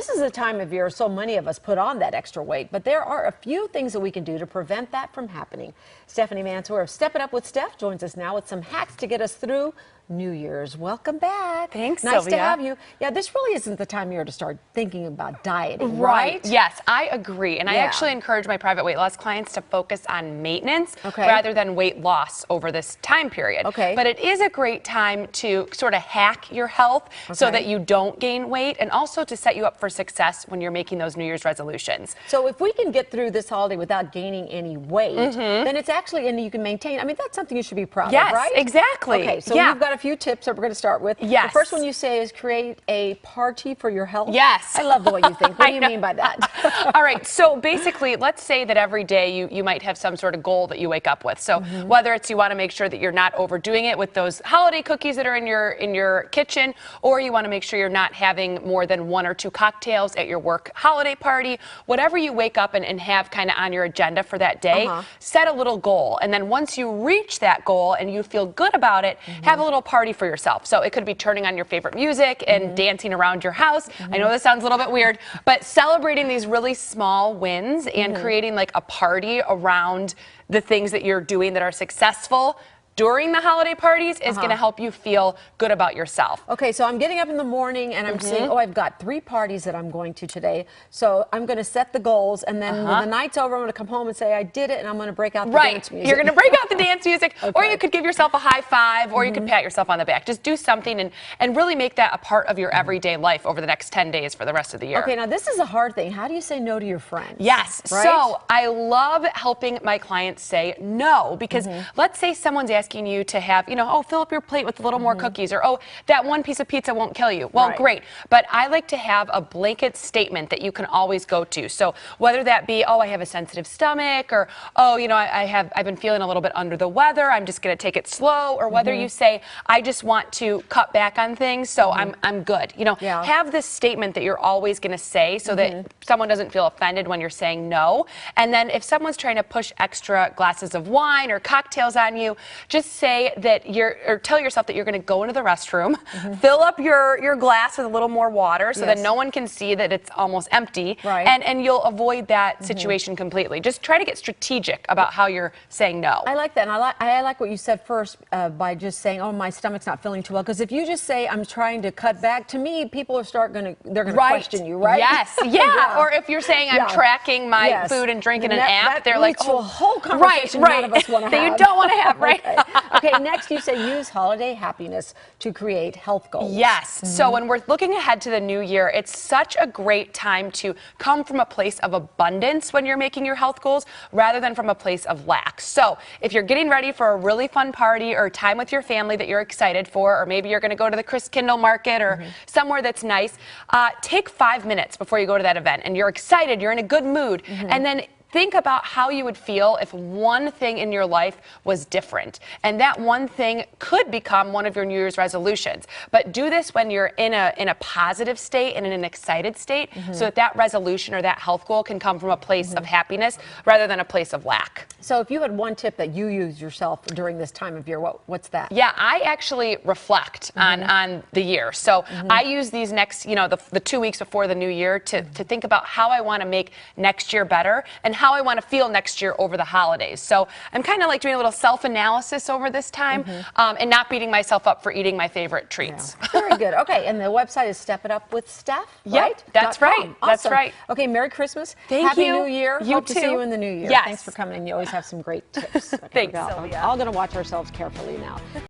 This is a time of year so many of us put on that extra weight, but there are a few things that we can do to prevent that from happening. Stephanie Mansour of Step It Up with Steph joins us now with some hacks to get us through New Year's. Welcome back. Thanks, Nice Sylvia. to have you. Yeah, this really isn't the time of year to start thinking about dieting, right? Yes, I agree. And I actually encourage my private weight loss clients to focus on maintenance rather than weight loss over this time period. But it is a great time to sort of hack your health so that you don't gain weight, and also to set you up for success when you're making those New Year's resolutions. So if we can get through this holiday without gaining any weight, then it's actually, and you can maintain, I mean, that's something you should be proud of, right? Yes, exactly. Okay, so we've got a few tips that we're going to start with. Yes. The first one you say is create a party for your health. Yes. I love the way you think. What do you mean by that? All right, so basically, let's say that every day you might have some sort of goal that you wake up with. So whether it's you want to make sure that you're not overdoing it with those holiday cookies that are in your kitchen, or you want to make sure you're not having more than 1 or 2 cocktails at your work holiday party, whatever you wake up and have kind of on your agenda for that day, set a little goal. And then once you reach that goal and you feel good about it, have a little party for yourself. So it could be turning on your favorite music and dancing around your house. I know this sounds a little bit weird, but celebrating these really small wins and creating like a party around the things that you're doing that are successful during the holiday parties is going to help you feel good about yourself. Okay, so I'm getting up in the morning and I'm saying, oh, I've got 3 parties that I'm going to today. So I'm going to set the goals, and then when the night's over, I'm going to come home and say I did it, and I'm going to break out the dance music. You're going to break out the dance music, or you could give yourself a high five, or you could pat yourself on the back. Just do something and really make that a part of your everyday life over the next 10 days for the rest of the year. Okay, now this is a hard thing. How do you say no to your friends? Yes, right? So I love helping my clients say no, because let's say someone's asking you to have, oh, fill up your plate with a little more cookies, or, oh, that one piece of pizza won't kill you. Well, great. But I like to have a blanket statement that you can always go to. So whether that be, oh, I have a sensitive stomach, or, oh, I've been feeling a little bit under the weather, I'm just going to take it slow, or whether you say, I just want to cut back on things, so I'm good. Have this statement that you're always going to say so that someone doesn't feel offended when you're saying no. And then if someone's trying to push extra glasses of wine or cocktails on you, just say that or tell yourself that you're going to go into the restroom, fill up your glass with a little more water so that no one can see that it's almost empty, and you'll avoid that situation completely. Just try to get strategic about how you're saying no. I like that, and I like what you said first by just saying, oh, my stomach's not feeling too well, because if you just say I'm trying to cut back, to me, people are going to question you, right? Yes, or if you're saying I'm tracking my food and drink in an app, they're like, oh, a whole conversation none of us want to have. That you don't want to have, right? Okay, next you say use holiday happiness to create health goals. Yes. So when we're looking ahead to the new year, it's such a great time to come from a place of abundance when you're making your health goals rather than from a place of lack. So if you're getting ready for a really fun party or time with your family that you're excited for, or maybe you're going to go to the Christkindl market or somewhere that's nice, take 5 minutes before you go to that event and you're excited, you're in a good mood, and then think about how you would feel if one thing in your life was different. And that one thing could become one of your New Year's resolutions. But do this when you're in a positive state and in an excited state, so that resolution or that health goal can come from a place of happiness rather than a place of lack. So if you had one tip that you use yourself during this time of year, what's that? Yeah, I actually reflect on the year. So I use these next, the 2 weeks before the new year to think about how I want to make next year better and how I want to feel next year over the holidays. So I'm kind of like doing a little self-analysis over this time and not beating myself up for eating my favorite treats. Yeah. Very good. Okay, and the website is Step It Up with Steph, right? Yep, that's right. Awesome. That's right. Okay, Merry Christmas. Thank you. Happy New Year. You Hope too. to see you in the new year. Yes. Thanks for coming in. You always have some great tips. Okay, Thanks, Sylvia. All going to watch ourselves carefully now.